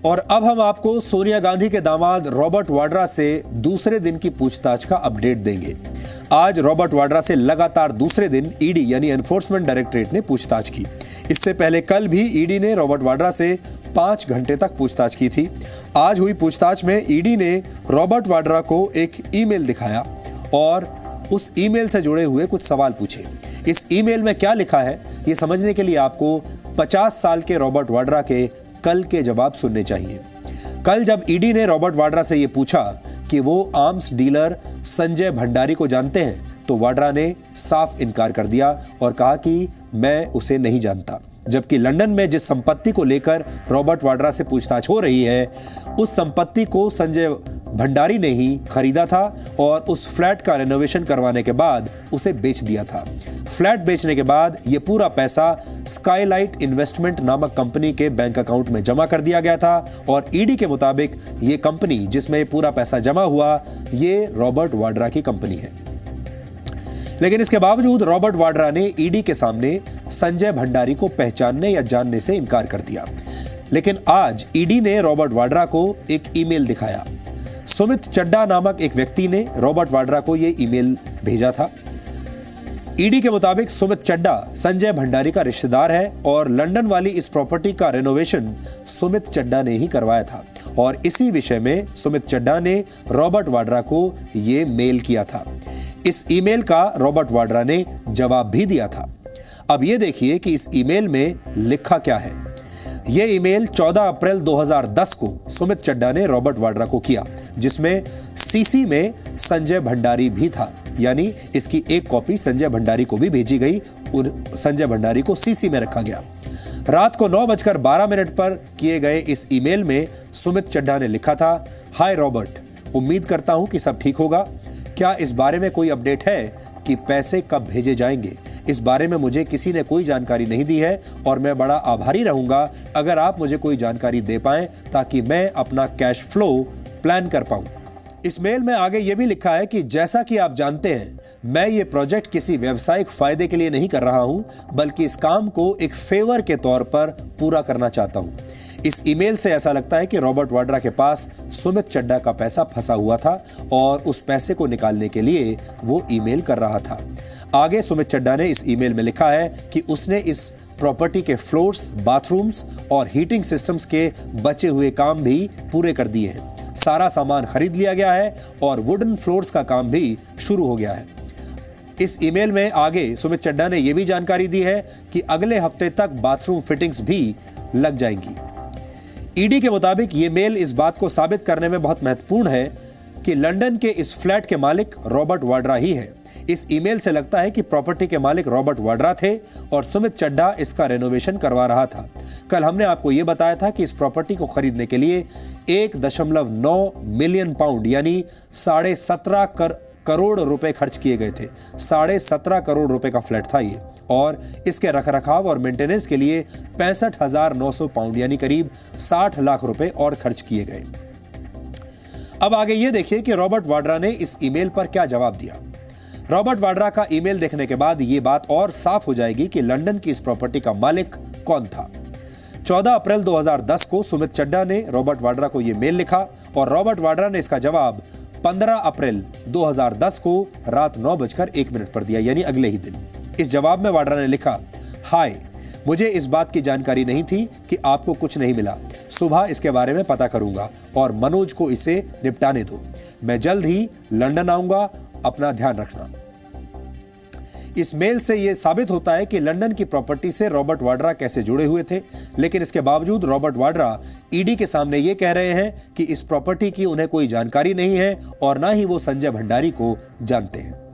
और अब हम आपको सोनिया गांधी के दामाद रॉबर्ट वाड्रा से दूसरे दिन की पूछताछ का अपडेट देंगे। आज रॉबर्ट वाड्रा से लगातार दूसरे दिन ईडी यानी एनफोर्समेंट डायरेक्टरेट ने पूछताछ की। इससे पहले कल भी ईडी ने रॉबर्ट वाड्रा से 5 घंटे तक पूछताछ की थी। आज हुई पूछताछ में ईडी ने रॉबर्ट वाड्रा को एक ईमेल दिखाया और उस ईमेल से जुड़े हुए कुछ सवाल पूछे। इस ईमेल में क्या लिखा है ये समझने के लिए आपको 50 साल के रॉबर्ट वाड्रा के कल के जवाब सुनने चाहिए। कल जब ईडी ने रॉबर्ट वाड्रा से ये पूछा कि वो आर्म्स डीलर संजय भंडारी को जानते हैं, तो वाड्रा ने साफ इनकार कर दिया और कहा कि मैं उसे नहीं जानता। जबकि लंदन में जिस संपत्ति को लेकर रॉबर्ट वाड्रा से पूछताछ हो रही है, उस संपत्ति को संजय भंडारी ने ही खरीदा था और उस फ्लैट का रेनोवेशन करवाने के बाद उसे बेच दिया था। फ्लैट बेचने के बाद ये पूरा पैसा स्काईलाइट इन्वेस्टमेंट नामक कंपनी के बैंक अकाउंट में जमा कर दिया गया था और ईडी के मुताबिक ये कंपनी जिसमें ये पूरा पैसा जमा हुआ, ये रॉबर्ट वाड्रा की कंपनी है। लेकिन इसके बावजूद रॉबर्ट वाड्रा ने ईडी के सामने संजय भंडारी को पहचानने या जानने से इनकार कर दिया। लेकिन आज ईडी ने रॉबर्ट वाड्रा को एक ईमेल दिखाया। सुमित चड्डा नामक एक व्यक्ति ने रॉबर्ट वाड्रा को यह ईमेल भेजा था। ईडी के मुताबिक सुमित चड्डा संजय भंडारी का रिश्तेदार है और लंदन वाली इस प्रॉपर्टी का रेनोवेशन सुमित चड्डा ने ही करवाया था और इसी विषय में सुमित चड्डा ने रॉबर्ट वाड्रा को यह मेल किया था। इस ईमेल का रॉबर्ट वाड्रा ने जवाब भी दिया था। अब यह देखिए कि इस ईमेल में लिखा क्या है। यह ईमेल 14 अप्रैल 2010 को सुमित चड्डा ने रॉबर्ट वाड्रा को किया, जिसमें सीसी में संजय भंडारी भी था, यानी इसकी एक कॉपी संजय भंडारी को भी भेजी गई। संजय भंडारी को सीसी में रखा गया। रात को 9:12 पर किए गए इस ईमेल में सुमित चड्डा ने लिखा था, हाय रॉबर्ट, उम्मीद करता हूं कि सब ठीक होगा। क्या इस बारे में कोई अपडेट है कि पैसे कब भेजे जाएंगे? इस बारे में मुझे किसी ने कोई जानकारी नहीं दी है और मैं बड़ा आभारी रहूंगा अगर आप मुझे कोई जानकारी दे पाएं ताकि मैं अपना कैश फ्लो प्लान कर पाऊं। इस मेल में आगे ये भी लिखा है कि जैसा कि आप जानते हैं, मैं ये प्रोजेक्ट किसी व्यावसायिक फायदे के लिए नहीं कर रहा हूं, बल्कि इस काम को एक फेवर के तौर पर पूरा करना चाहता हूं। इस ईमेल से ऐसा लगता है कि रॉबर्ट वाड्रा के पास सुमित चड्डा का पैसा फंसा हुआ था और उस पैसे को निकालने के लिए वो ईमेल कर रहा था। आगे सुमित चड्डा ने इस ईमेल में लिखा है कि उसने इस प्रॉपर्टी के फ्लोर्स, बाथरूम्स और हीटिंग सिस्टम्स के बचे हुए काम भी पूरे कर दिए हैं। सारा सामान खरीद लिया गया है और वुडन फ्लोर्स का काम भी शुरू हो गया है। इस ईमेल में आगे सुमित चड्डा ने यह भी जानकारी दी है कि अगले हफ्ते तक बाथरूम फिटिंग्स भी लग जाएंगी। ईडी के मुताबिक ये मेल इस बात को साबित करने में बहुत महत्वपूर्ण है कि लंदन के इस फ्लैट के मालिक रॉबर्ट वाड्रा ही है। इस ईमेल से लगता है कि प्रॉपर्टी के मालिक रॉबर्ट वाड्रा थे और सुमित चड्डा इसका रेनोवेशन करवा रहा था। कल हमने आपको यह बताया था कि इस प्रॉपर्टी को खरीदने के लिए 1.9 मिलियन पाउंड यानी 17.5 करोड़ रुपए खर्च किए गए थे। 17.5 करोड़ रुपए का फ्लैट था ये और इसके रखरखाव और मेंटेनेंस के लिए 65,900 पाउंड यानी करीब 60 लाख रुपए और खर्च किए गए। अब आगे ये देखिए कि रॉबर्ट वाड्रा ने इस ईमेल पर क्या जवाब दिया। रॉबर्ट वाड्रा का ईमेल देखने के बाद ये बात और साफ हो जाएगी कि लंदन की इस प्रॉपर्टी का मालिक कौन था। 14 अप्रैल 2010 को सुमित चड्डा ने रॉबर्ट वाड्रा को यह मेल लिखा और रॉबर्ट वाड्रा ने इसका जवाब 15 अप्रैल 2010 को रात 9:01 पर दिया, यानी अगले ही दिन। इस जवाब में वाड्रा ने लिखा, हाय, मुझे इस बात की जानकारी नहीं थी कि आपको कुछ नहीं मिला। सुबह इसके बारे में पता करूंगा और मनोज को इसे निपटाने दो। मैं जल्द ही लंदन आऊंगा, अपना ध्यान रखना। इस मेल से यह साबित होता है कि लंदन की प्रॉपर्टी से रॉबर्ट वाड्रा कैसे जुड़े हुए थे, लेकिन इसके बावजूद रॉबर्ट वाड्रा ईडी के सामने यह कह रहे हैं कि इस प्रॉपर्टी की उन्हें कोई जानकारी नहीं है और ना ही वो संजय भंडारी को जानते हैं।